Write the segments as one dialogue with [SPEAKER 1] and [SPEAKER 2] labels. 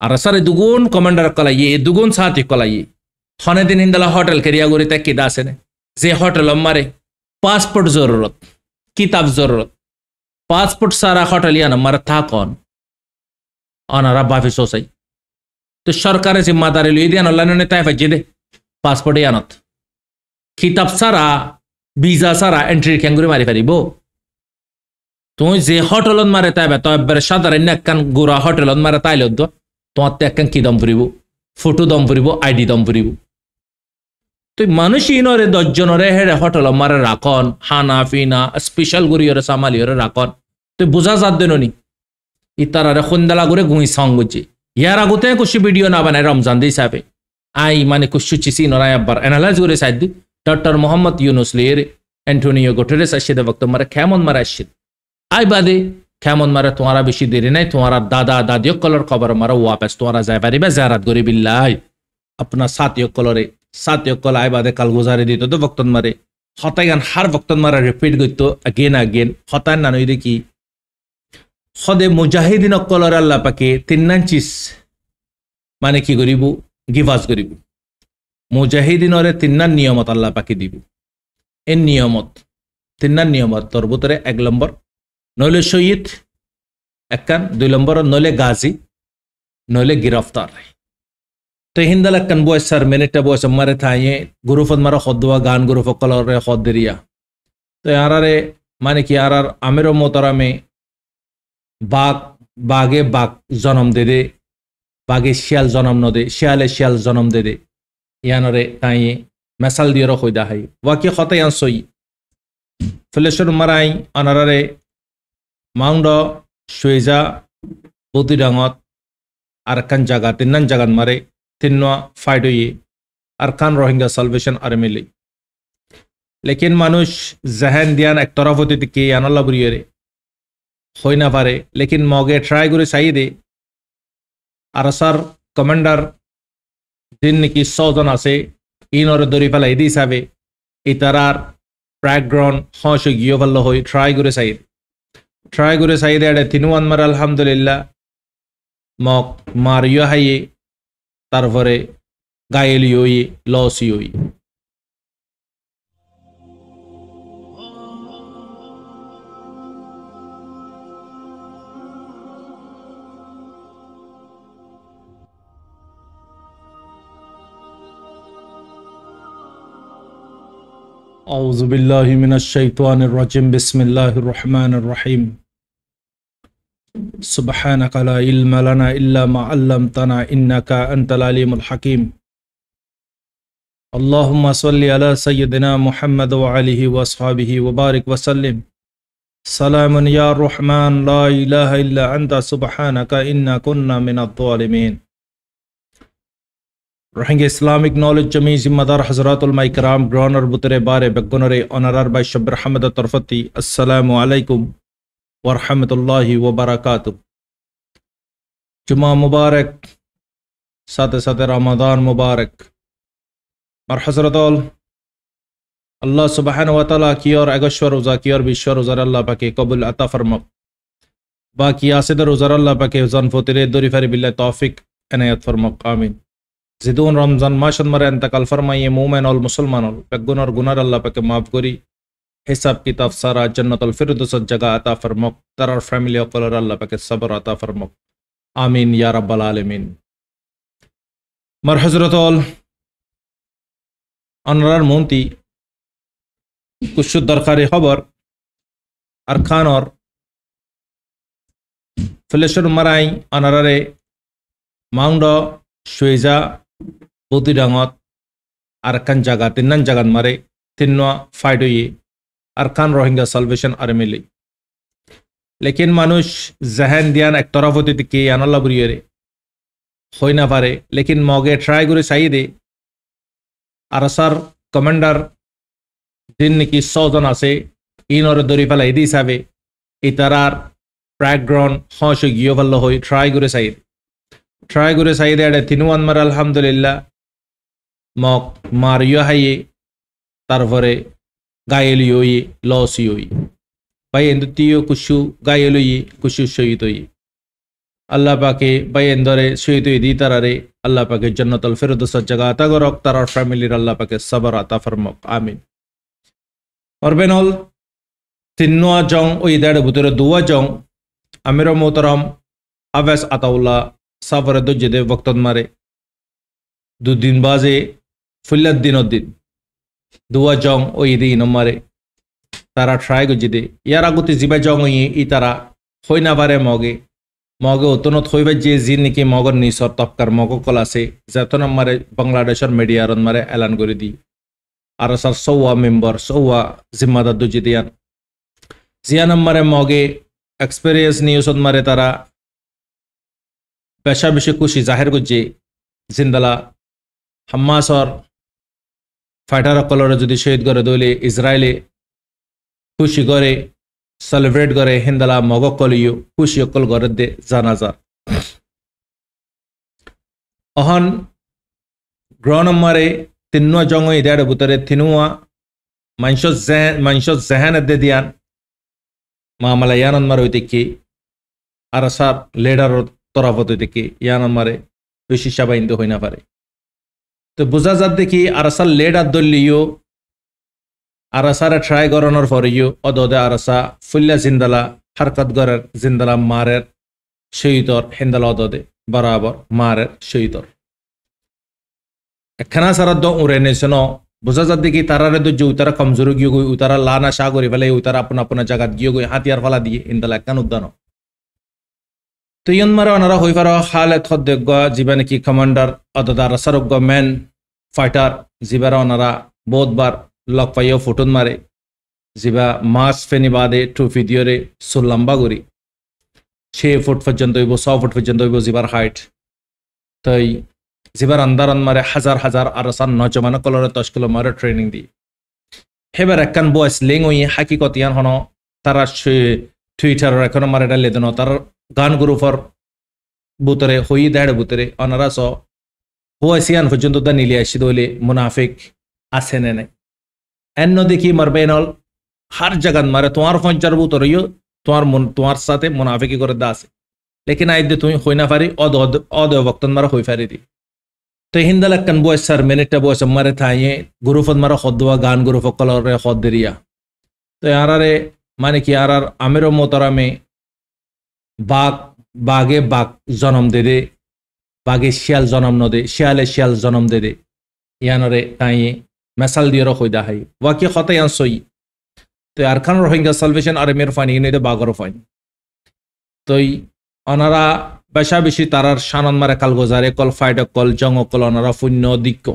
[SPEAKER 1] আর সারে দুগুণ কমান্ডার কলাইয়ে দুগুণ সাথী কলাইয়ে হনে দিন হিন্দালা হোটেল কেরিয়া গরিতে কিদা আছে যে হোটেল মারে পাসপোর্ট জরুরত কিতাব জরুরত পাসপোর্ট সারা হোটেল ইয়ান মারে থাকন অনারা বাফি সোসাই তো সরকারের জিম্মাদারি লই দিয়ান অনলাইনে তাই ফাইজে দে পাসপোর্ট ইয়ানত কিতাব সারা ভিসা সারা এন্ট্রি ক্যাঙ্গুরি মারি পারিব তুই যে হোটেলত মারে তাইবে তো একবারে সাধারণ একখান গোড়া হোটেলত মারে তাইলে তো তোমার তো একখান কি দম ফুরিব ফটো দম ফুরিব আইডি দম ফুরিব তুই মানুষ ইনরে 10 জনরে হেরে হোটেল মারে রাখন হানা ফিনা স্পেশাল গুরিয়রে সামালিয়রে রাখন তুই বুঝা যাত দেননি ইতারারে খুন্দালা করে গুই সঙ্গ গজি ইয়ার আগতে কুछ ভিডিও না বানায় রমজান দি সাবে আই মানে কুछ চিসি নরায় আবার অ্যানালাইজ করে সাইদ ডক্টর মোহাম্মদ ইউনুস লিয়ের অ্যান্টোনিও গুটেরেস আসিদে वक्त মারে কেমন মারে আসিদ আই বাদে কেমন মারে তোমারা বেশি দেরি নাই তোমারা দাদা দাদিও কলর খবর মারা ওয়াপস তোমারা যাই পারিবে জিয়ারত করি বিল্লাহ अपना साथियों कलरे साथियों कल आय बादे कल गुजारे दी तो वक्त मारे हतायन हर वक्त मारा रिपीट गई अगेन हतायन ना नई देखी खदे मुजाहिदीन कलर अल्लाह पाके तीन चीज माने की गरीबू गिवास गरीबू मुजाहिदीन तीन नियमत अल्लाह पाके दीबू इन नियमत तीन नियमत तोर भीतरे 1 नम्बर नइले शहीद एकान 2 नम्बर नइले गाजी नइले गिरफ्तार तो हिंदल कन बॉयस सर मिनट बॉयस मारे थाये गुरुफत मारा खदवा गान गुरुफ कलर रे खदरिया तो यार रे माने कि यार आमिरो मोहतरा में बाग बागे बाग जन्म दे बागे शियाल जन्म न दे शियाले शियाल जन्म दे यान रे थाये मसाल दियो खोदा है वाकई खत यान सोई फ्लेशर मराई अनारा रे माउंड शुएजा बोती डांगत अरकन जगह तीन जगह मारे तीनवा फाइट हुई अरकान रोहिंग्या सल्वेशन आर्मी ली लेकिन मानुष जहन ध्यान एक तरफ होती थी कि अनल्ला बुरी रे हो ना पारे लेकिन मौगे ट्राई करे सही दे अरसर कमांडर दिन की 100 जन आसे इन और दरी फला इदी साबे इतरार बैकग्राउंड हौश गियो फल्लो होई ट्राई करे सही दे अडे तीनवान मर अल्हम्दुलिल्लाह मौक मारियो है ये तारवरे गायली हुई लॉसी हुई औज़ु बिल्लाहि मिनश शैतानिर रजीम बिस्मिल्लाहिर रहमानिर रहीम सुब्हानक ला इल्म लना इल्ला मा अल्लमतना इन्नका अंतल अलीमुल हकीम अल्लाहुम्मा सल्लि अला सय्यिदिना मुहम्मद व आलिहि व अस्हाबिहि व बारिक व सल्लिम सलामुन या रहमान ला इलाहा इल्ला अंता सुब्हानका इन्ना कुन्ना मिनज़ ज़ालिमीन रोहिंग्या इस्लामिक नॉलेज जमी जिम्मेदार हजरातुल माइकराम ग्रानर बुतरे बारे बेगुनरे ऑनरर बाय शब्र हमद तरफती अस्सलामु अलैकुम वरहमतुल्लाहि वबरकातुह जुमा मुबारक साथ साथ रमज़ान मुबारक और हजरत अल्लाह सुब्हानहु व तआला की और अगश्वर रोज़ा की और बिश्वर रोज़ा अल्लाह पाके कबूल अता फरमाओ बाकी आसिद रोज़ा अल्लाह पाके जन फतिरे दुरी फरी बिल्लाह तौफीक इनायत फरमाओ आमीन जिदून रमज़ान माशन मरे इंतकाल फरमाइए मोमेन और मुसलमान बेगुन और गुनाह अल्लाह पाके माफ़ करी हिसाब किताब सारा जन्नतुल फिरदौस जगह अता फरमाओ तर और फैमिली और अल्लाह पाके सब्र अता फरमाओ आमीन या रब्बल आलमीन मर हजरत अनरार मुंती कुछ दरकारी खबर अरखान और फ्लेशर मराई अनरारे माउंड शुएजा बोती डांगत अरकान जगह तीन जगह मारे तीनवा फाइट हुई अरकान रोहिंग्या सल्वेशन आर्मी ली लेकिन मानुष जहन ध्यान एक तरफ होती थी कि अनल्ला बुरी रे हो ना पारे लेकिन मौगे ट्राई करे सही दे अरसर कमांडर दिन की 100 जन आसे इन और दरी फला इदी साबे इतरार बैकग्राउंड हौश गियो फल्लो होई ट्राई करे सही दे अडे तीनवान मर अल्हम्दुलिल्लाह मौक मारियो है ये तारवरे गायली हुई लॉसी हुई भाई इंदुतियो कुछ गायली हुई कुछ शहीद हुई আল্লাহ পাকে বাইন ধরে শহীদ দি তারারে আল্লাহ পাকে জান্নাতুল ফেরদৌসের জায়গা আতা করক তারার ফ্যামিলির আল্লাহ পাকে সবর আতা ফরমক আমিন অরবেনল তিন্নুয়া জং ওই দেড় ভিতরে দুয়া জং আমির মোহতরম আবেস আতাউল্লাহ সাফরে দজ্জেদে বক্তন মারে দুদিন বাজে ফুল্লার দিন দুয়া জং ওই দিন মারে তারা ট্রাই গজিদে ইয়ার আগতে জিবা জং ই তারা হই না পারে মগে অতনত হইবা যে জি নাকি মগর নিসর তপকার মগ কল আছে যত মারে বাংলাদেশের মিডিয়ার মারে এলান করে দি আর সার সৌয়া মেম্বার সৌয়া জিম্মাদার দুজি দিয়ান জিয়ান মারে মগে এক্সপেরিয়েন্স নিউজত মারে তারা পেশা বেশি খুশি জাহের গজ্জে জিন্দালা হাম্মাসর ফাইটার কলরে যদি শহীদ করে দইলে ইসরায়েলে খুশি করে সেলিব্রেট করে হিন্দালা মগ কলিও খুশি অকল ঘরে দে জানাজা অহন গ্রহ নম্বরে তিনুয়া জঙ্গ ইদার ভিতরে তিনুয়া মাংস জেহান দে দিয়ান মামলা ইয়ানন মারে হইতে কি আর সার লেডার তরফত হইতে কি ইয়ানন মারে বেশি সাবাইন্দ হই না পারে তো বোঝা যাত দেখি আর সার লেডার দলিও আর সারে ট্রাই করানোর পরেও অদে আরসা ফুল্লা জিন্দালা হারকত গরের জিন্দালা মারের শহীদর হিন্দালা অদে বরাবর মারের শহীদর একখানা সারা দ উড়ে নেছেন বোঝা যাত দেখি তারারে যে উতারা কমজোরি গিয়ে গই উতারা লানা শাহ করে ফেলে উতারা আপনা জায়গাত গিয়ে গই হাতিয়ার ফালা দিয়ে ইন্দালা একখান উদ্যান তো ইয়ন মারে ওনারা হই পার হালে থদ্যোগ্য জীবা নাকি কমান্ডার অদা আরসারোগ্য মেন ফাইটার জীবারা ওনারা বহুতবার লক পাইও ফুটন মারে যা মাস ফেনি বাদে ট্রফি দিয়ে 16 লম্বা করি 6 ফুট পর্যন্ত হইব 100 ফুট পর্যন্ত হইব জিবার হাইট তাই জিবার আন্দারান মারে হাজার হাজার আর সান নজমান কলরে 10 কিলো মারে ট্রেনিং দি হেবার একখান বয়স লিং ওই হাকিকত ইয়ান হন তারা টুইটার এখন মারে ডালে দেন তার গান গ্রুপর বুতরে হই দেড় বুতরে অনারা স বয়সিয়ান পর্যন্ত দা নিলে আসি দলে মুনাফিক আছে নে নাই এন দেখি মারবেনল हर जगह मारे तुम्हार फंचार बूत रही तुम्हार तुम्हार साथे मुनाफिकी करे दास लेकिन आई दे तुम होई ना पारी अद वक्तन मारा होई पारी दी तो हिंदल कन बॉयस सर मिनिट बॉयस मारे था ये गुरुफत मारा खदवा गान गुरुफ कलर रे खद दिया तो यार रे माने कि यार आमिर मोहतरा में बागे बाग जन्म दे बागे शियाल जन्म न दे शियाले शियाल जन्म दे यान रे ताई मिसाल दिए रखो दा है वाकई खत यान सोई तो আরখান রোহিঙ্গা সালভেশন আর্মির ফানি নিতে বাগর ফাইন তই অনারা বেশা বেশি তারার শানন মারে কাল গোজারে কল ফাইট কল জং কল অনারা শূন্য দিক্ক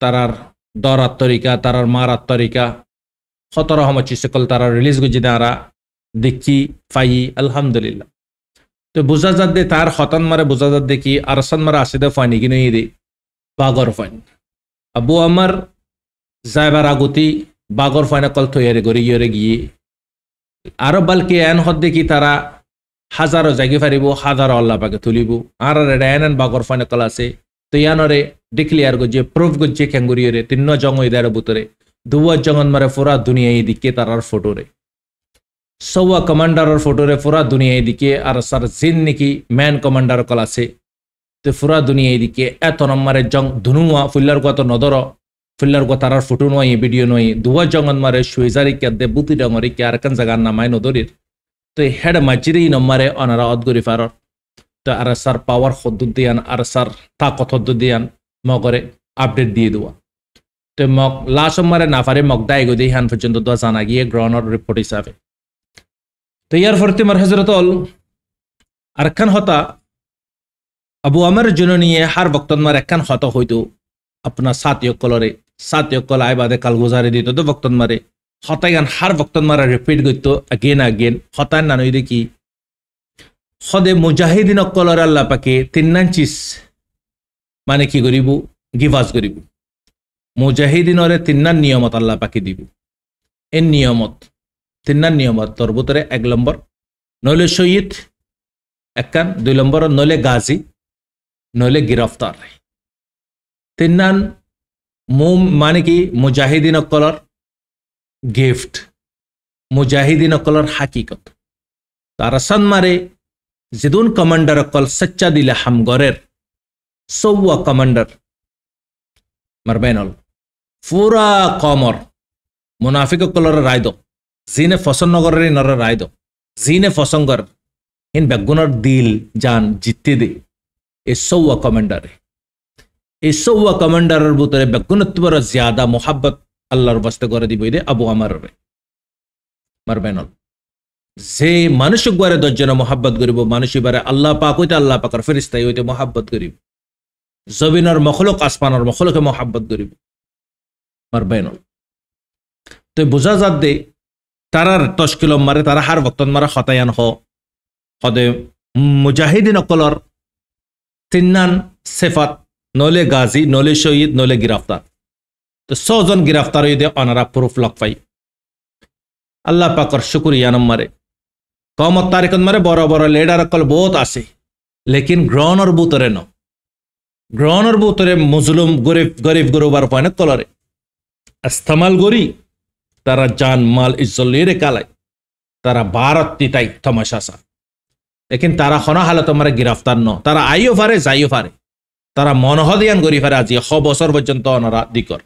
[SPEAKER 1] তারার দরার তরিকা তারার মারার তরিকা 17 হমচিস কল তারা রিলিজ গুজি দারা দেখি ফাই আলহামদুলিল্লাহ তো বুঝা যাত দে তার খতন মারে বুঝা যাত দেখি আরসান মারে আসিদে ফানি কিনে দে বাগর ফাইন আবু আমার যাইবার আগতি বাগর ফাইনা কল তৈরি করে গিয়ে আরো বালকে এন হদ দেখি তারা হাজারো জায়গা ফারিব হাজারো আল্লাহ পাকে তুলিব আর এন বাগর ফাইনা কল আছে তো ইয়ানরে ডিক্লিয়ার গজে প্রুফ গজে ক্যাঙ্গুরিয়রে তিন্ন জং ইদার বুতরে দুয়া জঙ্গন মারে পুরা দুনিয়া এদিকে তারার ফটোরে সৌয়া কমান্ডারের ফটোরে পুরা দুনিয়া এদিকে আর সার জিন নাকি ম্যান কমান্ডার কল আছে তো পুরা দুনিয়া এদিকে এত নম্বরে জং ধুনুয়া ফুল্লার কত নদর फिल्लर को तारार फोटो नई वीडियो नई दुआ जंगन मारे शुइजारी के दे बुती डंगरी के आरकन जगह नामाय नदरिर तो हेड मजिरी नम्बरे अनारा अदगरी फार तो आर सर पावर खद्दुदियान आर सर ताकत खद्दुदियान मगरे अपडेट दिए दुआ तो मग लास्ट मारे नाफारे मग दाई गदे हान पर्यंत दो जाना गिए ग्राउंड रिपोर्ट हिसाबे तो यार फरती मर हजरत अल आरकन होता अबू अमर जुननिए हर वक्त मार एकन होता होइतो अपना साथियों कलरे साथियों कल आए बादे कल गुजारे दी तो वक्तन मारे हतायन हर वक्तन मारे रिपीट गतो अगेन हतायन ना नई देखी खदे मुजाहिदीन कलर अल्लाह पाके 3 चीज माने की करिबु गिवास करिबु मुजाहिदीन रे 3 नियमत अल्लाह पाके दिबु एन नियमत 3 नियमत तोर भीतरे 1 नम्बर नले शहीद एकान 2 नम्बर नले गाजी नले गिरफ्तार 3 माने कि Mujahideen colour gift Mujahideen colour हकीकत तारा सन मारे যেদুন কমান্ডার অকল সচ্চা দিলে হামগরের সৌয়া কমান্ডার মারবেনল পুরা কমর মুনাফিক অকলর রায় দো জিনে ফসন নগরের নর রায় দো জিনে ফসঙ্গর হিন বেগুনর দিল জান জিতে দে এ সৌয়া কমান্ডারে এই সৌয়া কমান্ডারের ভিতরে বেগুনত্বর জিয়াদা মোহাব্বত আল্লাহর বাস্তে করে দিব দে আবু আমার মারবেনল যে মানুষ গরে দশজনে মোহাব্বত করিব মানুষ এবারে আল্লাহ পাক হইতে আল্লাহ পাকর ফেরিস্তাই হইতে মোহাব্বত করিব জবিনর মখলুক আসমানর মখলুকে মোহাব্বত করিব মারবেনল তো বুঝা যাত দে তারার তশকিলম মারে তারা হার বক্তন মারা খতায়ান হদে মুজাহিদিন অকলর তিন্নান সেফাত নলে গাজী নলে শহীদ নলে গিরফতার তো 6 জন গিরফতার হইতে অনারা প্রুফ লক পাই আল্লাহ পাকর শুকুরিয়া নম্বরে কমত তারিখত মারে বড় বড় লিডার অকল বহুত আছে লেকিন গ্রহণর বুতরে ন গ্রহণর বুতরে মুজলুম গরিব গরুবার পয়নে কলরে ইস্তেমাল গরি তারা জান মাল ইজ্জলেরে কালাই তারা ভারত তিতাই তমাশাসা লেকিন তারা খনা হালত মারে গিরফতার ন তারা আইও পারে যাইও পারে তারা মনহদিয়ান গরি পারে আজি 100 বছর পর্যন্ত অনারা দিকর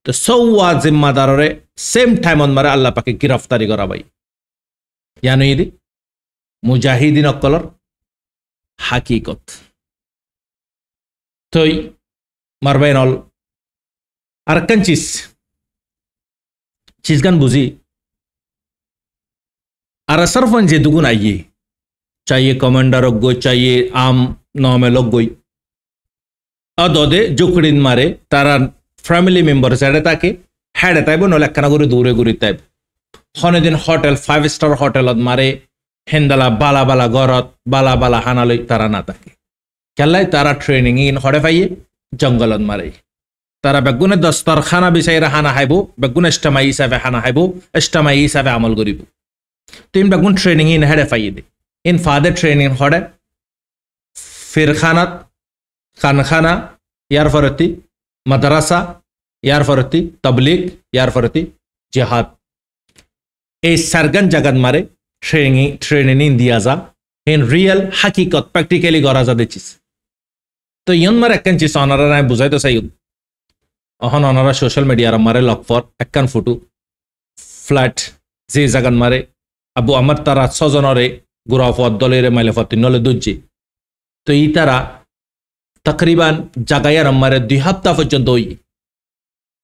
[SPEAKER 1] তো সৌয়া জিম্মাদাররে সেম টাইম মারে আল্লাহ পাকে গিরফতারি করা ভাই ইয়ানো ইদি মুজাহিদিন অকলর হাকিকত তই মারবেনল আর কান চিজগান বুঝি আর সরফন যে দুগুণ আইয়ে চাইয়ে কমান্ডার গই চাইয়ে আম নমে লগ গই আদে জুকড়িন মারে তারা ফ্যামিলি মেম্বার সেড়ে তাকে হেড়ে তাইব নলে একখানা করে দূরে ঘুরি তাইব হনেদিন হোটেল 5 স্টার হোটেলত মারে হেন্দালা বালা বালা গরত বালা বালা হানালই তারা না থাকে কেলাই তারা ট্রেনিং ইন হড়ে পাইয়ে জঙ্গলত মারে তারা বেগুনে দস্তরখানা বিচাইরা হানা হাইব বেগুন ইস্টামাই হিসাবে হানা হাইব ইস্টামাই হিসাবে আমল করিব তিন বেগুন ট্রেনিং ইন হেড়ে পাইয়ে দে ইন ফাদে ট্রেনিং হড়ে ফিরখানাত খানখানা ইয়ার ফরতি মাদ্রাসা ইয়ার ফরতি তবলিগ ইয়ার ফরতি জিহাদ এই সারগান জাগাত মারে ট্রেনিং দিয়া যা ইন রিয়েল হাকিকত প্র্যাকটিক্যালি করা যা দেখিস তো ইয়ন মারে একখান চিজ অনারা নাই বুঝাইতে চাই অহন অনারা সোশ্যাল মিডিয়ার মারে লকফর একখান ফটো ফ্ল্যাট যে জাগান মারে আবু আমার তারা 6 জনরে গুরাফত দলের মাইলে ফতি নলে দুজি তো ই তারা তকরিবান জাগায়া নম্বরে 2 হপ্তাহ পর্যন্ত ওই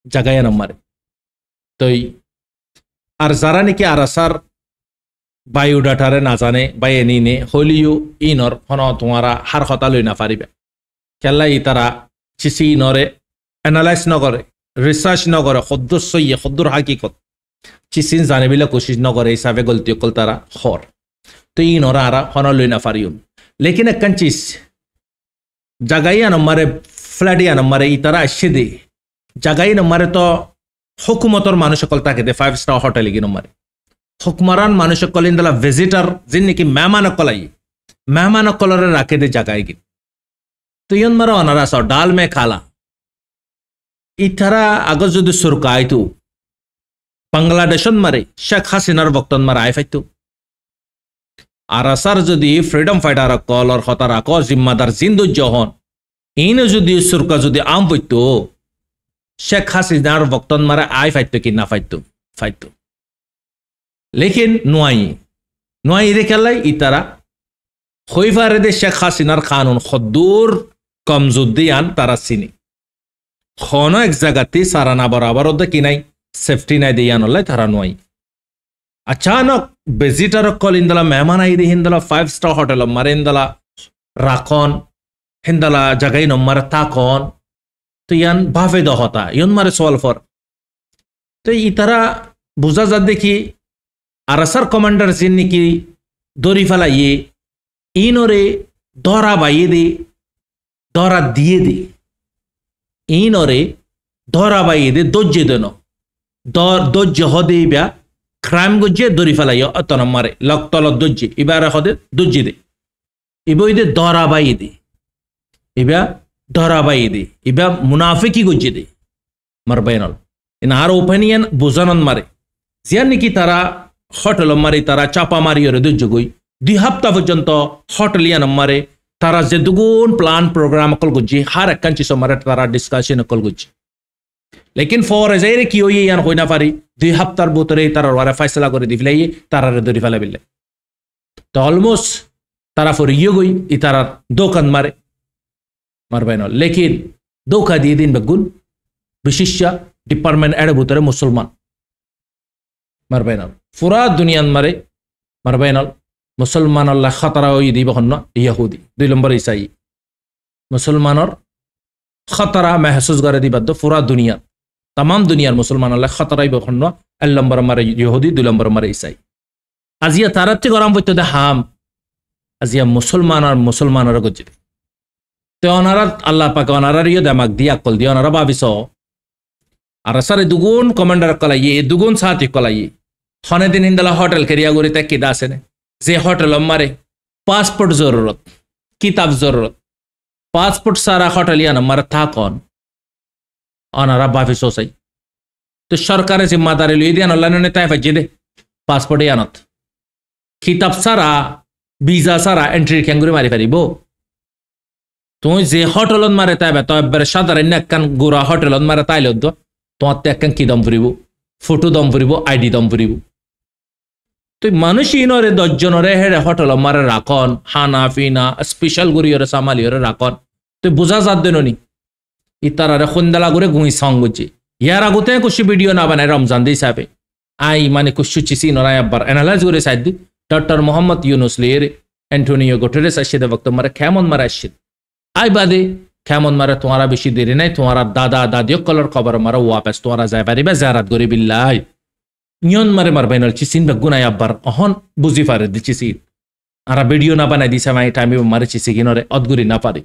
[SPEAKER 1] জাগায়া নম্বরে তো আর যারা নাকি আরাসার বায়োডাটারে না জানে বা এনি নে হলিও ইনর হন তোমারা হার কথা লই না পারিবে কেলা ই তারা চিসি ইনরে এনালাইজ নকরে রিসার্চ নকরে সদ্দুর সইয়ে সদ্দুর হাকিকত চিসিন জানিবিলে কোশিশ নকরে হিসাবে গলতি অকল তারা হর তো ইনরা আরা হন লই না পারিও লেকিন একখান চিজ জাগাইয়া নম্বরে ফ্ল্যাটিয়া নম্বরে ই তারা আসছে দে জাগাই নম্বরে তো হুকুমতর মানুষ সকল তাকে দে 5 স্টার হোটেল গি নম্বরে হুকমারান মানুষ সকল ইন্দলা ভিজিটার যিন নাকি মেহমান কলাই মেহমান কলরে রাখে দে জাগাই গি তো ইয়ন মারা অনারা সব ডাল মে খালা ইথারা আগজ যদি সুরকাইতু বাংলাদেশন মারে শেখ হাসিনার বক্তন মারা আই ফাইতু আর আসার যদি ফ্রিডম ফাইটার কলর হতারা ক জিম্মাদার জিন্দু জহন ইনে যদি সুরকা যদি আম পইতো শেখ হাসিনার বক্তন মারা আই ফাইতো কি না ফাইতো লেকিন নোয়াই রে খেলাই ইতারা হইফারে দে শেখ হাসিনার কানুন খদ্দুর কমজুদ্দিয়ান তারা চিনি খন এক জায়গাতে সারানা বরাবর কি নাই সেফটি নাই দিয়ান হলাই তারা নোয়াই अचानक विजिटर कल इंदला मेहमान आई हिंदला 5 स्टार होटल मारे इंदला राखन हिंदला जगह नंबर ताकन तो यान भावे द होता यन मारे सवाल फर तो इतरा बुझा जा देखी आरसर कमांडर जिन्नी की दोरी फला ये इनोरे दौरा बाई दे दौरा दिए दे इनोरे दौरा बाई दे दोजे देनो दोजे हो दे ब्या ক্রাইম গজ্জে দরি ফেলাই অতন মারে লকতল দজ্জি ইবার হদে দজ্জি দে ইবইদে দরাবাই দে ইবা মুনাফিকি গজ্জি দে মারবাইনল ইন আর ওপিনিয়ন বুজানন মারে জিয়ান নাকি তারা হোটেল মারি তারা চাপা মারি ওরে দজ্জি গই 2 হপ্তাহ পর্যন্ত হোটেল ইয়ান মারে তারা যে দুগুণ প্ল্যান প্রোগ্রাম অকল গুজি হার একখান চিজ মারে তারা ডিসকাশন অকল গুজি লেকিন ফর এজাইরে কি হই ইয়ান হই না পারি 2 হপ্তার ভিতরে তারা ওরা ফয়সালা করে দিফলাই তারা ধরি ফেলা বিলে তো অলমোস্ট তারা ফর ইয়ে গই ই তারা দোকান মারে মারবে না লেকিন ধোকা দিয়ে দিন বেগুন বিশিষ্ট ডিপার্টমেন্ট এর ভিতরে মুসলমান মারবে না পুরা দুনিয়ান মারে মারবে না মুসলমান আল্লাহ খতরা ওই দিব হন ইহুদি 2 নম্বর ইসাই মুসলমানর খতরা महसूस করে দিবাদ পুরা দুনিয়া तमाम দুনিয়ার মুসলমান আল্লাহ খতরাই বহন 1 নম্বর মারে ইহুদি 2 নম্বর মারে ইসাই আজিয়া তারাতে গরম হইতে দে হাম আজিয়া মুসলমানর গজি তে ওনারা আল্লাহ পাক ওনারা ইয়ে দামাক দিয়া কল দিয়া ওনারা ভাবিস আর সারে দুগুণ কমান্ডার কলাই দুগুণ সাথী কলাই হনে দিন ইন্দালা হোটেল কেরিয়া গরিতে কি দাসেনে যে হোটেল মারে পাসপোর্ট জরুরত কিতাব জরুরত পাসপোর্ট সারা হোটেল ইয়ান মারে থাকন ওনারা ভাবিস সাই তো সরকারের জিম্মাদারি লই দিয়ান আল্লাহ নে তাই ফাজে দে পাসপোর্ট ইয়ানত কিতাব সারা ভিসা সারা এন্ট্রি ক্যাঙ্গুরি মারি পারিব তুমি যে হোটেলত মারে তাইবে তো একবারে সাধারণ একখান গোড়া হোটেলত মারে তাইলে তো তোমার তো একখান কি দম ফুরিব ফটো দম ফুরিব আইডি দম ফুরিব তুই মানুষ ইনরে 10 জনরে হেরে হোটেল মারে রাখন হানা ফিনা স্পেশাল গরিয়রে সামালিয়রে রাখন তুই বুঝা যাত দেননি ইতারারে খন্দালা করে গুই সং বুঝি ইয়ার আগতে কুছি ভিডিও না বানায় রমজান দি হিসাবে আই মানে কুছু চিসি নরাই আব্বার অ্যানালাইজ করে সাইড দি ডক্টর মোহাম্মদ ইউনুস লিয়ের অ্যান্টোনিও গুটেরেস আসিদে বক্ত মারে কেমন মারে আসিদ আই বাদে কেমন মারে তোমারা বেশি দেরি নাই তোমারা দাদা দাদিও কলর খবর মারা ওয়াপস তোমারা যাই পারিবে জিয়ারত করি বিল্লাহ নিয়ন মারে মারবাইনল চিসিন বেগুনাই আব্বার অহন বুঝি পারে দি চিসি আর ভিডিও না বানাই দিছে মাই টাইমে মারে চিসি কিনরে অদগুরি না পারে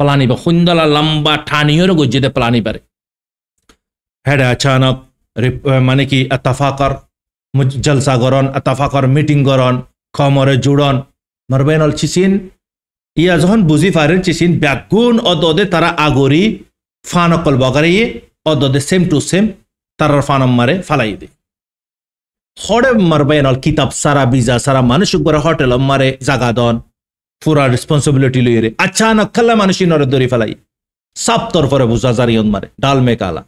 [SPEAKER 1] প্লানি বা খুন্দলা লম্বা ঠানিয়র গজ্জিতে প্লানি পারে হেডে আচানক মানে কি আতাফাকর জলসা গরন আতাফাকর মিটিং গরন খমরে জুড়ন মারবাইনল চিসিন ইয়া যখন বুঝি পারে চিসিন ব্যাগুন অদদে তারা আগরি ফানকল বগারিয়ে অদদে সেম টু সেম তারার ফানম মারে ফালাই দে হড়ে মারবাইনল কিতাব সারা ভিসা সারা মানুষ করে হোটেল মারে জাগা দন পুরা রেসপন্সিবিলিটি লইরে আচানক খালা মানুষ ইনরে দরি ফেলাই সব তরফরে বুঝা জারিয়ন মারে ডাল মে কালা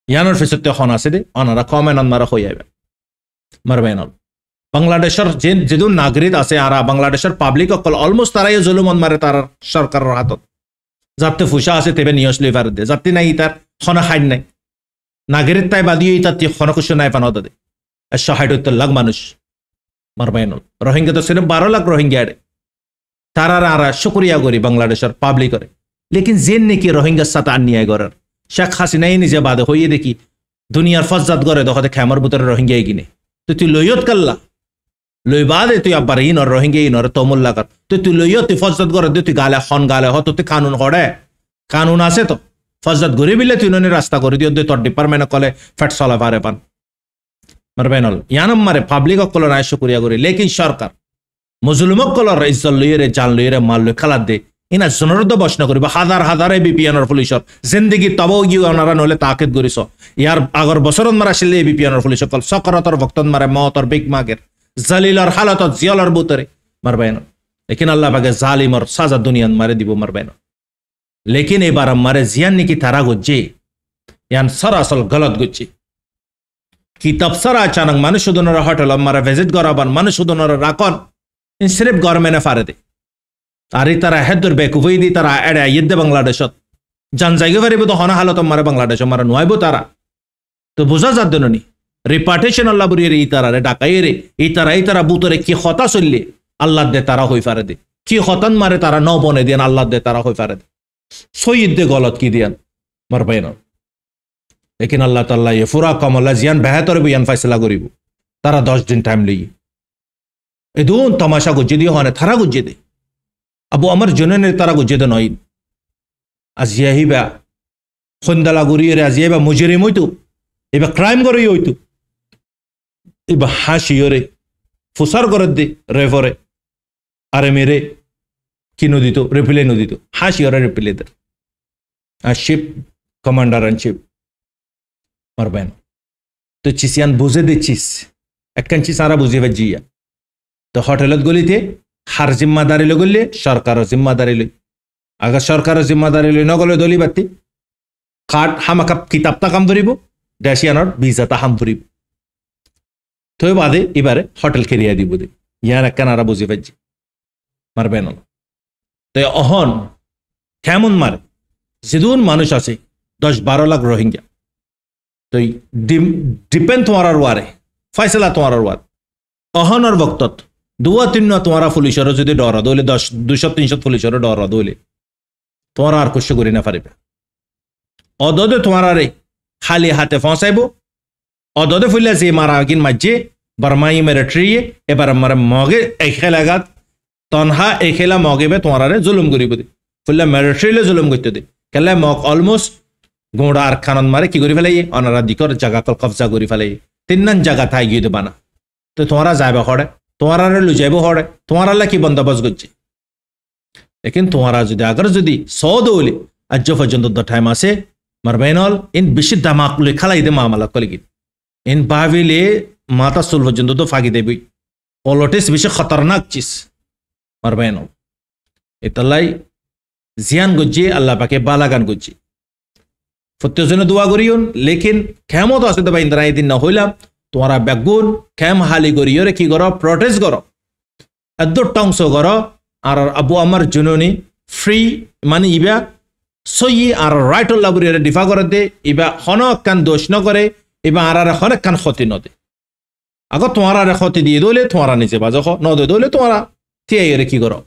[SPEAKER 1] ইয়ানোর ফেসতে হন আছে দে অনারা কমেনন মারা হই যাবে মারবাইনল বাংলাদেশের যেদু নাগরিক আছে আর বাংলাদেশের পাবলিক অকল অলমোস্ট তারাই জুলুমন মারে তার সরকারের হাতত যাতে ফুসা আছে তেবে নিয়স লিভার দে যাতে নাই তার খনা খাই নাই নাগরিক তাই বাদিয়ে তার খনকুশ নাই পান দে 170 লাখ মানুষ মারবাইনল রোহিঙ্গা তো সির্ফ 12 লাখ রোহিঙ্গা তারা আর শুক্রিয়া করি বাংলাদেশের পাবলিক করে লেকিন জেন নাকি রোহিঙ্গার সাথে আন্যায় করার শেখ হাসিনাই নিজে বাদে হইয়ে দেখি দুনিয়ার ফজ্জাত করে দেখতে খেমার ভিতরে রোহিঙ্গা কিনে তুই লইয়ত কাল্লা লই বাদে তুই আবার ইনর রোহিঙ্গা ইনর তমুল লাগার তুই লইয়ত তুই ফজ্জাত করে তুই গালে খন গালে হত তুই কানুন হড়ে কানুন আছে তো ফজ্জাত ঘুরে বিলে তুই ননি রাস্তা করে দিও তোর ডিপার্টমেন্ট কলে ফেট চলা পারে পান মারবেনল ইয়ানম মারে পাবলিক অকল রায় শুক্রিয়া করি লেকিন সরকার মুজলুমক কলর ইজ্জত লইরে জান লইরে মাল লই খালাত দে ইনা জনরদ বসনা করিব হাজার হাজারে বিপিএনর পুলিশর জিন্দেগি তব গিয়ে ওনারা নহলে তাকিদ করিস ইয়ার আগর বছরত মারা ছিল বিপিএনর পুলিশ সকল সকরতর ভক্তন মারে মতর বিগ মাগের জালিলর হালত জিয়ালর বুতরে মারবেন লেকিন আল্লাহ পাকে জালিমর সাজা দুনিয়ান মারে দিব মারবেন লেকিন এবার মারে জিয়ান নাকি তারা গজ্জে ইয়ান সরাসল গলত গজ্জে কিতাব সারা আচানক মানুষ উদনরা হোটেল মারা ভিজিট করাবান মানুষ উদনরা রাখন সির্ফ গভর্নমেন্টে ফারে দে আর তারা হেদুর বেকুফই দি তারা এড়ে ইদ্দে বাংলাদেশত জান জায়গা পারিব তো হনা হালত মারে বাংলাদেশ মারা নোয়াইব তারা তো বোঝা যাত দেননি রিপার্টেশন আল্লাহ বুড়িয়ে ই তারা রে ডাকাই রে এই তারা বুতরে কি হতা চললে আল্লাহ দে তারা হই ফারে দে কি হতান মারে তারা ন বনে দিয়ান আল্লাহ দে তারা হই ফারে দে সৈয়দ দে গলত কি দিয়ান মারবাইন লেকিন আল্লাহ তাল্লাহ ফুরা কমল্লা জিয়ান বেহতর বিয়ান ফাইসলা করিব তারা 10 দিন টাইম লই এদুন তমাশা গুজ্জে দিয়ে হনে তারা গুজ্জে দে আবু আমার জননের তারা গুজ্জে দে নয় আজিয়া হিবা খন্দালা গুরিয়ে আজিয়া বা মুজরিম হইতো এবার ক্রাইম করে হইতো এবার হাসিওরে ফুসার করে দে রেফরে আরে মেরে কি নদিত রিপ্লে নদিত হাসিওরে রিপ্লে দে আর শিপ কমান্ডার অ্যান্ড শিপ মারবেন তো চিসিয়ান বুঝে দিচ্ছিস একখান চিস আরা বুঝে জিয়া তো হোটেলত গলিতে হার জিম্মাদারি লগলে সরকারের জিম্মাদারি লই আগে সরকারের জিম্মাদারি লই নগলে দলি বাতি কার্ড হামাকাপ কিতাবটা কাম ধরিব দেশিয়ানোর ভিসাটা হাম ফুরিব তো বাদে এবারে হোটেল কেরিয়া দিব দে ইয়ার একখানারা বুঝি পাচ্ছি মারবেন তো অহন কেমন মারে যেদুন মানুষ আছে 10-12 লাখ রোহিঙ্গা তো ডিপেন্ড তোমার ওয়ারে ফয়সলা তোমার ওয়ার অহনর বক্তত 2-3 তোমারা পুলিশের যদি ডর দলে 200-300 পুলিশের ডর দলে তোমার আর কুশ করি না পারিবে অদদে তোমার আরে খালি হাতে ফসাইব অদদে ফুলে যে মারা কিন মাঝে বর্মাই মেরে ট্রিয়ে এবার আমার মগে এই খেলাগাত তনহা এই খেলা মগেবে তোমার আরে জুলুম করিব দে ফুলে মেরে ট্রিলে জুলুম করতে দে কেলে মগ অলমোস্ট গোড়া আর খানন মারে কি করি ফেলাই অনারা দিকর জায়গা কবজা করি ফেলাই 3 জায়গা থাই গিয়ে দেবা না তো তোমারা যাইবে হড়ে তোমারা লু যাইব হড়ে তোমারা কি বন্দোবস্ত করছে লেকিন তোমারা যদি আগর যদি 100 দৌলে আজ পর্যন্ত টাইম আছে মারবেনল ইন বেশি দামাক লই খালাই দে মামলা কলগি ইন বাভিলে মাতা সুল পর্যন্ত তো ফাগি দেবি পলিটিক্স বেশি খতরনাক চিজ মারবেনল এতলাই জিয়ান গজ্জি আল্লাহ পাকে বালাগান গজ্জি ফত্যজনে দোয়া করিউন লেকিন কেমত আছে তো ভাই ইন্দ্রা দিন না হইলাম তোমারা ব্যাগুন কেম হালি করিয়রে কি করো প্রটেস্ট করো এত টংস করো আর আবু আমার জননী ফ্রি মানে ইবা সই আর রাইট লাগুরিয়রে ডিফা করে দে ইবা হনক কান দোষ ন করে ইবা আর হনক কান ক্ষতি ন দে আগে তোমার আর ক্ষতি দিয়ে দলে তোমারা নিচে বাজো ন দে দলে তোমারা তিয়াইরে কি করো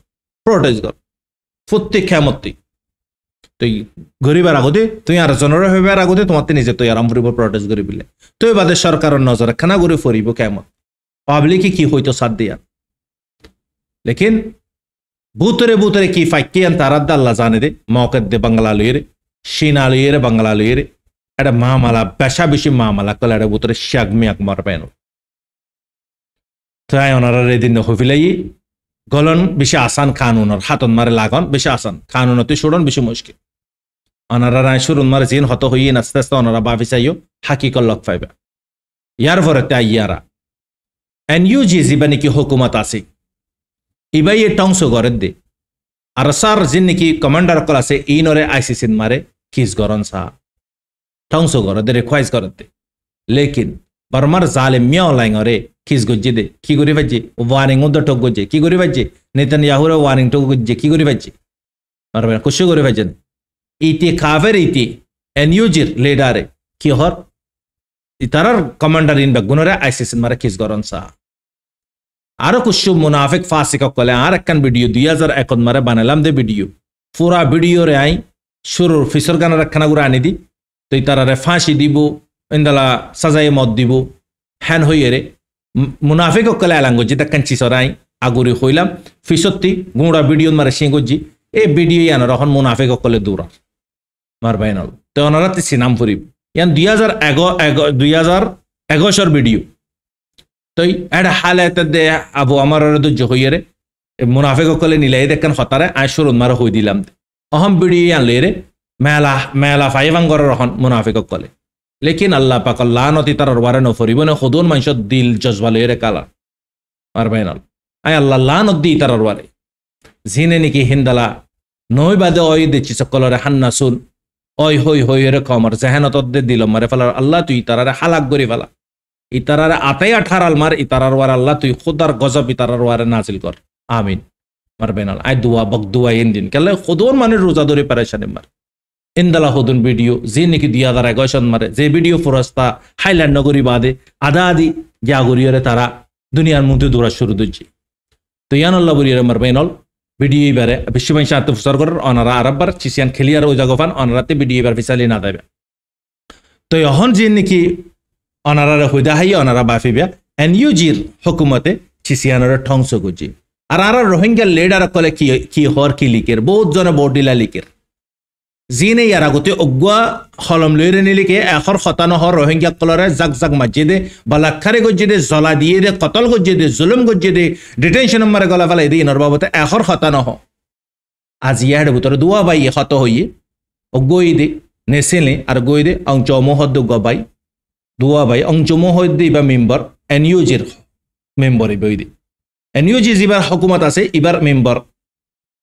[SPEAKER 1] প্রটেস্ট করো ফুত্তি খেমতি তুই গরিবার আগতে তুই আর জনের হইবার আগতে তোমার নিজে তুই আরাম ফুরিব প্রটেস্ট করি বিলে তুই বাদে সরকারের নজরে খানা করে ফুরিব কেমন পাবলিকে কি হইতো সাথ দিয়া লেকিন বুতরে কি ফাইকি আন তারাদ আল্লাহ জানে দে মকদ দে বাংলা লইরে সিনা লইরে বাংলা লইরে এটা মামালা বেশা বেশি মামালা কলে এটা বুতরে শাগমি আকমার পেন তাই ওনারা এদিন হইলাই গলন বেশি আসান কানুনের হাতন মারে লাগন বেশি আসান কানুনতে শুরন বেশি মুশকিল ওনারা রায় শুরুন মারে জিন হত হইয়ে আস্তে আস্তে ওনারা ভাবি চাইও হাকিকল লক পাইবা ইয়ার পরে তাই ইয়ারা এনইউজি জীবনে কি হুকুমত আছে ইবাই এ টংস করে দে আর সার জিন নাকি কমান্ডার কল আছে ইনরে আইসিসিন মারে কিস গরন সা টংস করে দে রিকোয়েস্ট করে দে লেকিন বর্মার জালিম মিয়া লাইngরে কিস গজ্জি দে কি করি ভাজি ওয়ার্নিং উদ টক গজ্জি কি করি ভাজি নেতানিয়াহুরে ওয়ার্নিং টক গজ্জি কি করি ভাজি মারবে কুশ করে ভাজেন ইতি কাফের ইতি এনইউজির লিডারে কি হর ইতারার কমান্ডার ইন বেগুনরে আইসিসিন মারে কিস গরন সা আরো কুশু মুনাফিক ফাসিক কলে আর একখান ভিডিও 2001 মারে বানালাম দে ভিডিও পুরা ভিডিও রে আই শুরুর ফিসর গানার একখানা গুড়া আনি দি তো তারারে ফাঁসি দিব ইন্দালা সাজাই মত দিব হ্যান হইয়ে মুনাফিক কলে আলাঙ্গ যেটা কাঞ্চি সরাই আগুরি হইলাম ফিসত্তি গুঁড়া ভিডিও মারে সিংগজি এই ভিডিও ইয়ানোর এখন মুনাফিক কলে দূরা মারবাইনল তো ওনারা সিনাম ফুরিব ইয়ান 2011 ভিডিও তো এটা হালাতে দে আবু আমার ধৈর্য হইয়ে মুনাফিক কলে নিলাই দেখেন হতারে আয় শুরুন মারে হই দিলাম অহম ভিডিও আনলে রে মেলা ফাইভাঙ্গর রহন মুনাফিক কলে লেকিন আল্লাহ পাক লানতি তার ওয়ারে নফরিব না খুদুন মানুষ দিল জজবা লইরে কালা মারবাইনল আয় আল্লাহ লানত দি তার ওয়ারে জিনে নাকি হিন্দালা নই বাদে ওই দেখছি সকলরে হান্নাসুন ওই হই হই রে কমর জাহানত দে দিল মারে ফেলার আল্লাহ তুই তারারে হালাক করি ফেলা ইতারারে আতাই 18 মার ইতারার ওয়ার আল্লাহ তুই খুদার গজব ইতারার ওয়ারে নাজিল কর আমিন মারবেনাল আই দুয়া বক দুয়া ইনদিন কেলে খুদুন মানে রোজা ধরে পেরেশানি মার ইন্দালা হুদুন ভিডিও যে নাকি 2021 মারে যে ভিডিও ফরস্তা হাইল্যান্ড নগরী বাদে আদা আদি জাগরিয়রে তারা দুনিয়ার মধ্যে দৌড়া শুরু দিচ্ছি তো ইয়ান আল্লাহ বলিয়ে মারবেনল ভিডিও এবারে বিশ্ববাসী আত্মফসর করার অনারা আরববার চিসিয়ান খেলিয়ার ওই জাগফান অনারাতে ভিডিও এবার ফিসালি না দেবে তো এখন যে নাকি অনারা হুদা হাই অনারা বাফিবিয়া এনইউজির হুকুমতে চিসিয়ানের ধ্বংস করছি আর রোহিঙ্গা লিডার কলে কি হর কি লিকের বহুত জনে বডিলা লিকের জিনে ইয়ার আগতে অগুয়া হলম লইরে নিলিকে এখর শতানো হর রোহিঙ্গা কলরে জাক জাক মাঝে দে বালাক্ষারে গজ্জে দে জলা দিয়ে দে কতল গজ্জে দে জুলুম গজ্জে দে ডিটেনশন মারে গলা ফেলাই দিয়ে ইনর বাবতে এখর শতানো হ আজ ইয়ার ভিতরে দুয়া বাই হত হইয়ে অগই দে নেসেলে আর গই দে অংচ মহদ্দ গবাই দুয়া বাই অংচ মহদ্দ বা মেম্বার এনইউজির মেম্বার বই দে এনইউজি জিবার হকুমত আছে ইবার মেম্বার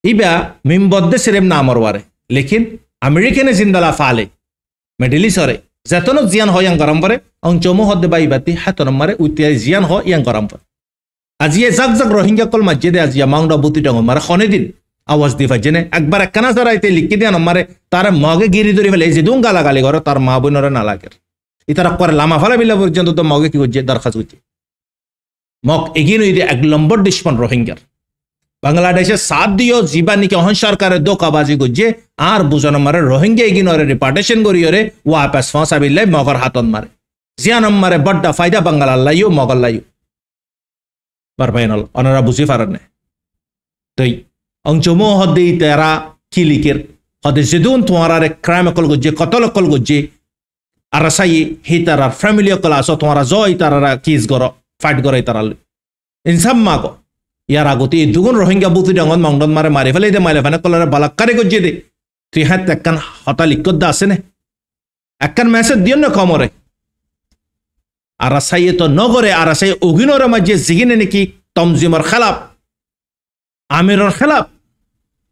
[SPEAKER 1] ইবা মেম্বার দে সেরেম না আমরওয়ারে লেকিন আমেরিকানে জিন্দালা ফালে মেডেলি সরে যেতন জিয়ান হয় ইয়াং গরম পরে অঞ্চমো হদ্দে বা ইবাতি হাতন মারে উতিয়াই জিয়ান হয় ইয়াং গরম পরে আজিয়ে জাক জাক রোহিঙ্গা কল মাজ্জেদে আজিয়া মাংডা বুতি ডং মারে খনে দিন আওয়াজ দি ফাজেনে একবার একখানা জরাইতে লিখি দেন মারে তার মগে গিরি ধরে ফেলে যে দুং গালাগালি করে তার মা বোনরা না লাগে ইতারা করে লামা ফালা বিলা পর্যন্ত তো মগে কি করছে দরখাস্ত করছে মগ এগিয়ে দিয়ে 1 নম্বর দুশ্মন রোহিঙ্গার বাংলাদেশে সাথ দিও জীবানিকে অহন সরকারের দোকাবাজি করছে আর বুঝানো মারে রোহিঙ্গা এগিয়ে রিপার্টেশন করিয়ে ওয়াপাস ফসাবিল্লাই মগর হাতন মারে জিয়ানম মারে বড্ডা ফায়দা বাঙ্গাল আল্লাইও মগল লাইও বারবাইনল অনারা বুঝি পারেন তই অংচমো হদ্দে তেরা কিলিকের হদে যেদুন তোমার ক্রাইম কল গজ্জে কতল কল গজ্জে আর সাই হি তারা ফ্যামিলি কল আসো তোমার জয় তারা কিস গর ফাইট করে তারা ইনসাম মাগো ইয়ার আগতে দুগুণ রোহিঙ্গা বুতি ডাঙন মংডন মারে মারি ফেলে দে মাইলে ফানে কলরে বালাক্কারে গজ্জে দে তুই হাত একখান হতা লিখত দা আছে নে একখান মেসেজ দিও না কমরে আর সাই তো নগরে আর সাই অগিনরে মাঝে জিগিনে নাকি তমজিমর খেলাপ আমিরর খেলাপ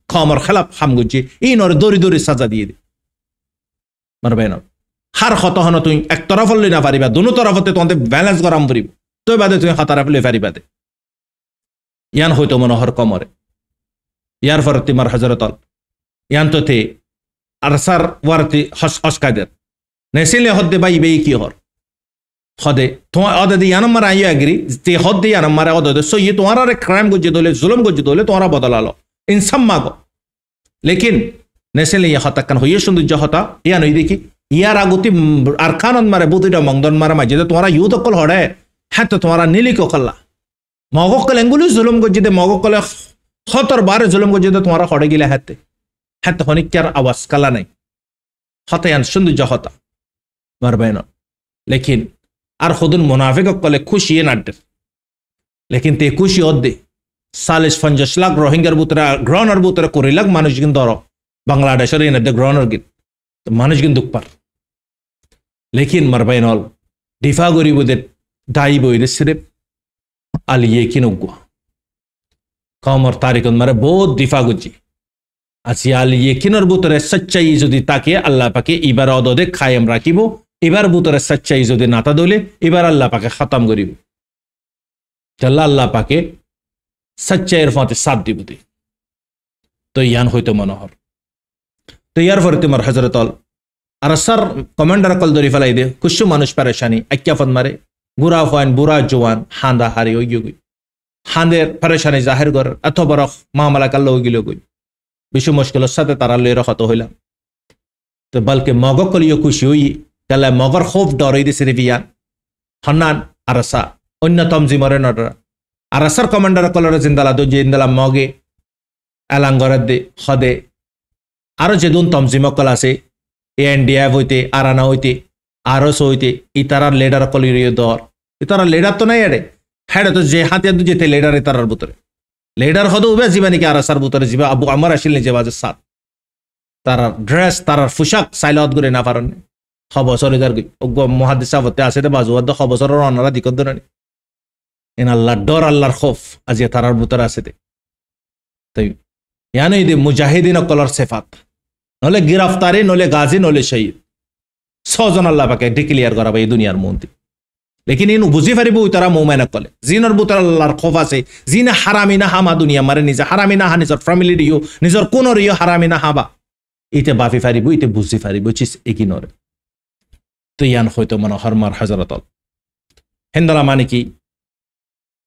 [SPEAKER 1] কমর খেলাপ হাম গজ্জে এই নরে দড়ি দড়ি সাজা দিয়ে দে মারবে না হার হত হন তুই এক তরফ লই না পারিবা দুনো তরফতে তোমাদের ব্যালেন্স গরম করিব তুই বাদে তুই হাতারা ফেলে পারিবা দে ইয়ান হয়তো মনোহর কমরে ইয়ার পর তিমার হজরতল ইয়ান তো থে আরসার ওয়ারতি হসকাদের নেসিলে হদ্দে বাই বেই কি হর হদে তোমার অদে ইয়ানম মারা আইয়া গিরি তে হদ্দে ইয়ানম মারা অদে সো ये तुम्हारा रे क्राइम गुज्जे दोले जुल्म गुज्जे दोले तुम्हारा बदला लो इंसान मागो लेकिन नेसले ये हता कन होये सुंदर जो हता या नहीं देखी ইয়ার আগতি আরকানন মারে বুতিটা মংদন মারা মাঝে তোমারা ইউ দকল হড়ে হ্যাঁ তো তোমারা নীলি ককল্লা মগকল এঙ্গুলি জুলুম গজ্জিতে মগকলে হতর বারে জুলুম গজ্জিতে তোমারা হড়ে গিলে হাতে হ্যাঁ তো হনিকার আওয়াজ কালা নাই হতায়ান সৌন্দর্য হতা মারবেন লেকিন আর খুদুন মুনাফিক কলে খুশি নাড্ডের লেকিন তে খুশি অদ্দে 40-50 লাখ রোহিঙ্গার বুতরা গ্রহণের বুতরা 20 লাখ মানুষ কিন্তু ধরো বাংলাদেশের এই নাড্ডে গ্রহণের গিত মানুষ কিন্তু দুঃখ পার লেকিন মারবেন ডিফা গরিবদের দায়ী বইরে সিরেপ আলিয়ে কিনুগ কমর তারিকন মারে বহুত দিফা গুজি আজি আলিয়ে কিনর বুতরে সচ্চাই যদি তাকে আল্লাহ পাকে এবার অদদে খায়ম রাখিব এবার বুতরে সচ্চাই যদি নাতা দলে এবার আল্লাহ পাকে খতম করিব জাল্লা আল্লাহ পাকে সচ্চাইয়ের ফাতে সাথ দিব দে তো ইয়ান হইতো মনোহর তো ইয়ার পরে তোমার হজরতল আর স্যার কমান্ডার কল ধরি ফেলাই দে কুসু মানুষ পরেশানি আক্যাফত মারে বুড়া ফাইন বুড়া জোয়ান হান্দা হারি ওই গই হাঁদের পরেশানি জাহের কর এত বড় মামলা কাল্লা ওই গিল গই বেশি মুশকিলের সাথে তারা লই রহত হইলাম তো বলকে মগ কলিও খুশি হই তাহলে মগর খুব ডরই দিছে রিভিয়ান হন্নান আরসা অন্যতম জিমরে নডরা আরসার কমান্ডার কলর জিন্দালা দো জিন্দালা মগে এলাঙ্গরের দে হদে আরো যেদুন তমজিমকল আছে এএনডিএফ হইতে আরানা হইতে আরস হইতে ইতারার লিডার কলিরিয় দর ইতারা লিডার তো নাই এড়ে হ্যাঁ তো যে হাতে যেতে লিডার ইতারার ভিতরে লিডার হদে উবে জীবানিকে আরাসার ভিতরে যাবে আবু আমার আসিল নিজে বাজে সাত তার ড্রেস তার পোশাক সাইলত করে না পারেন খবসর ইদার মহাদিস সাবতে আছে বাজুয়াদ খবসরের অনারা দিকত ধরে এন আল্লাহ ডর আল্লাহর খৌফ আজি তারার ভিতরে আছে তাই ইয়ানো ইদে মুজাহিদিন কলর সেফাত নলে গিরফতারি নলে গাজী নলে শহীদ ছজন আল্লাহ পাকে ডিক্লিয়ার করাবে এই দুনিয়ার মন্ত্রী লেকিন ইনু বুঝি পারিব তারা মোমেনা কলে জিনর বুতর আল্লাহর খৌফ আছে জিনা হারামি না হামা দুনিয়া মারে নিজে হারামি না হা নিজর ফ্যামিলি দিও নিজর কোন রিও হারামি না হাবা ইতে বাফি পারিব ইতে বুঝি পারিব চিস একিনরে তো ইয়ান হয়তো মানে হরমার হজরতল হেন্দলা মানে কি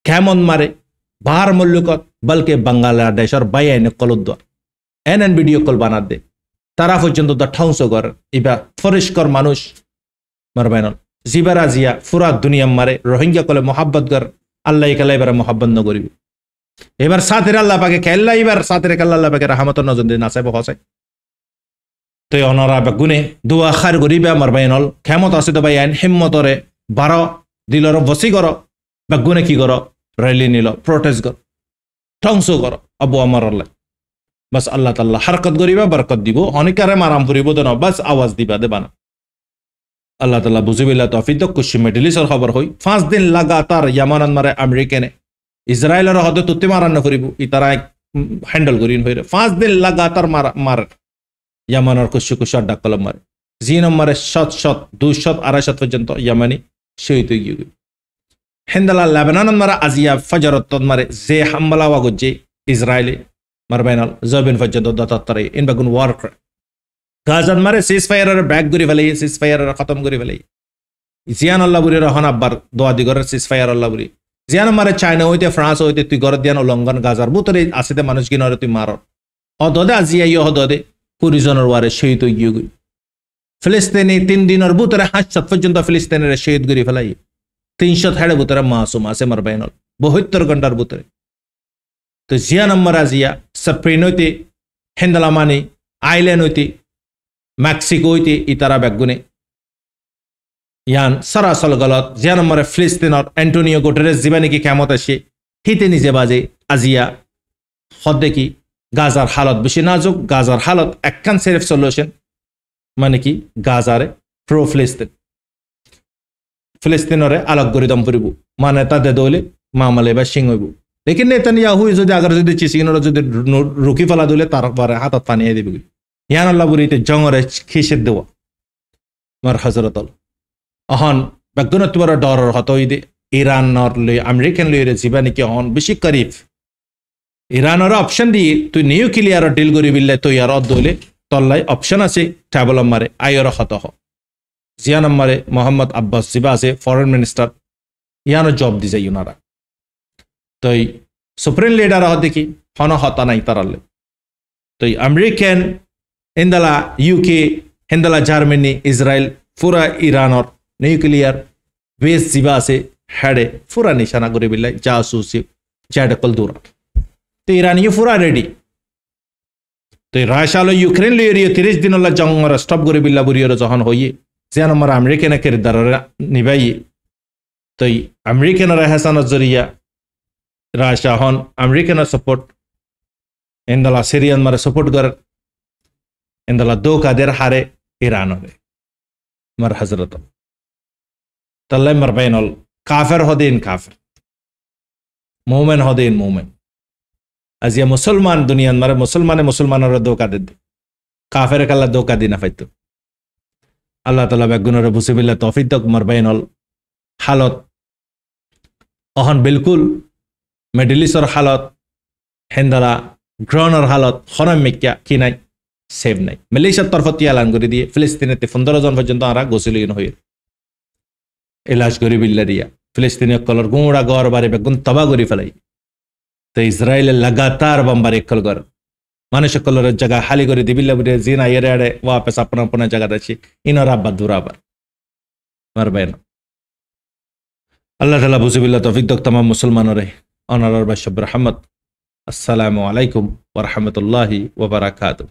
[SPEAKER 1] কেমন মারে বার মল্লুকত বলকে বাংলাদেশের বাইনে কলদ্দার এন ভিডিও কল বানা দে তারা পর্যন্ত তো ঠাউস কর এবার ফরিস্কর মানুষ মারবেন জিবারা জিয়া ফুরা দুনিয়া মারে রোহিঙ্গা কলে মোহাব্বত কর আল্লাহ কালা এবার মোহাব্বত নগরিব এবার সাথের আল্লাহ পাকে খেললা এবার সাথের কাল্লা আল্লাহ পাকে রাহমত নজর দিয়ে নাচাইব হসাই তো অনরা গুনে দুয়া খার গরিবে মারবেন ক্ষমত আছে তো ভাই আইন হিম্মতরে 12 দিলর বসি কর গুনে কি কর র্যালি নিল প্রোটেস্ট কর ধ্বংস কর আবু আমার আল্লাহ বাস আল্লাহ তাল্লাহ হারকত করিবা বরকত দিব অনেকারে মারাম করিব তো না বাস আওয়াজ দিবা দেবা না আল্লাহ তাল্লাহ বুঝিবিল্লা তফিক কুশি মেডেলিসর খবর হই 5 দিন লাগাতার ইয়ামানন মারে আমেরিকানে ইসরায়েলের হদে তুতে মারান্ন করিব ই তারা হ্যান্ডেল করিন হইরে 5 দিন লাগাতার মার ইয়ামানের কুশু কুশু আড্ডা কলম মারে জি নম্বরে 100 200 250 পর্যন্ত ইয়ামানি শহীদ হয়ে গিয়ে হেন্দালা লেবানন মারা আজিয়া ফজরত মারে যে হামলা ওয়াগজে ইসরায়েলি মারবাইনাল জবিন পর্যন্ত দত্তরে ইন বাগুন ওয়ার করে গাজান মারে সিজ ফায়ারের ব্যাক করে ফেলে সিজ ফায়ারের খতম করে ফেলে জিয়ান আল্লাহ বুরি রহন আব্বার দোয়া দিগরের সিজ ফায়ার আল্লাহ বুরি জিয়ান মারে চায়না হইতে ফ্রান্স হইতে তুই গর দিয়ান উলঙ্ঘন গাজার বুতরে আসিতে মানুষ কিনরে তুই মার অদদে আজিয়া ইয় হদদে 20 জনের ওয়ারে শহীদ হয়ে গিয়ে গই ফিলিস্তিনি 3 দিনের বুতরে 7 পর্যন্ত ফিলিস্তিনের শহীদ করে ফেলাই 300 হেড়ে বুতরে মাসুম আছে মারবাইনাল 72 ঘন্টার বুতরে তো জিয়া নম্বর আজিয়া স্পেন হইতে হেন্দালামানি আইল্যান্ড হইতে মেক্সিকো হইতে ইতারা ব্যাগুনে ইয়ান সরাসল গলত জিয়া নম্বরে ফিলিস্তিনের অ্যান্টোনিও গুটেরেস জীবানি কি কেমত আসে হিতে নিজে বাজে আজিয়া হদ্দে কি গাজার হালত বেশি নাজুক গাজার হালত একখান সেরেফ সলিউশন মানে কি গাজারে প্রো ফিলিস্তিনরে আলোক গরিদম পরিব মানে তাদের দৌলে মামালে বা সিং হইব লেকিন নেতানিয়াহু যদি আগার যদি চিসিনর যদি রুকি ফেলা দিলে তার পরে হাতত পানি দিবে ইয়ান আল্লাহ বুড়িতে জঙরে খিসে দেওয়া মার হজরতল অহন বেগুন তোমার ডরর হত ইদে ইরানর লই আমেরিকান লইরে জীবানি কি অহন বেশি করিব ইরানের অপশন দিয়ে তুই নিউক্লিয়ার ডিল করি বিল্লে তুই আর দৌলে তল্লাই অপশন আছে ট্রাভেল মারে আয়র হত হ জিয়া নম্বরে মোহাম্মদ আব্বাস জিবা আছে ফরেন মিনিস্টার ইয়ানো জব দি যাই ওনারা তো সুপ্রিম লিডার হতে কি হন হতা নাই তারালে তো আমেরিকান হিন্দালা ইউকে হিন্দালা জার্মানি ইসরায়েল পুরা ইরানর নিউক্লিয়ার বেস জিবা আছে হেডে পুরা নিশানা করে বিল্লাই জাসুসি জ্যাডকল দূর তো ইরানিও পুরা রেডি তো রাশিয়া ইউক্রেন লিয়ে 30 দিন জঙ্গর স্টপ করে বিল্লা বুড়িয়র যখন হইয়ে জিয়া নম্বর আমেরিকান কিরদার নিবাই তো আমেরিকানের হাসানের জরিয়া রাশিয়া হন আমেরিকানের সাপোর্ট ইন্দালা সিরিয়ান মারে সাপোর্ট কর ইন্দালা দো কাদের হারে ইরানরে মার হজরত তাল্লাই মার বাইনল কাফের হদিন কাফের মোমেন হদিন মোমেন আজিয়া মুসলমান দুনিয়ান মারে মুসলমানের দোকা দে কাফের কাল্লা দোকা দি না পাইতো আল্লাহ তালা বেগুনের বুসিবিল্লা তফিক তক মার বাইনল হালত অহন বিলকুল মিডল ইস্টর হালত হেন্দালা গ্রহণের হালত হরম মেকিয়া কি নাই সেভ নাই মালয়েশিয়ার তরফত এলান করে দিয়ে ফিলিস্তিনেতে 15 জন পর্যন্ত আরা গোসলিন হয়ে এলাজ করি বিল্লা দিয়া ফিলিস্তিনীয় কলর গুঁড়া গড় বারে বেগুন তবা করি ফেলাই তো ইসরায়েলের লাগাতার বম্বার একল কর মানুষ কলরের জায়গা হালি করে দিবিল্লা বুড়ে জিনা এরে আড়ে ওয়াপেস আপনা জায়গা আছে ইনর আব্বা দুরাবার মারবেন আল্লাহ তাআলা বুঝিবিল্লা তৌফিক দক तमाम মুসলমানরে অনার বাশব রহমত আসসালামু আলাইকুম ওয়া রাহমাতুল্লাহি ওয়া বারাকাতুহু।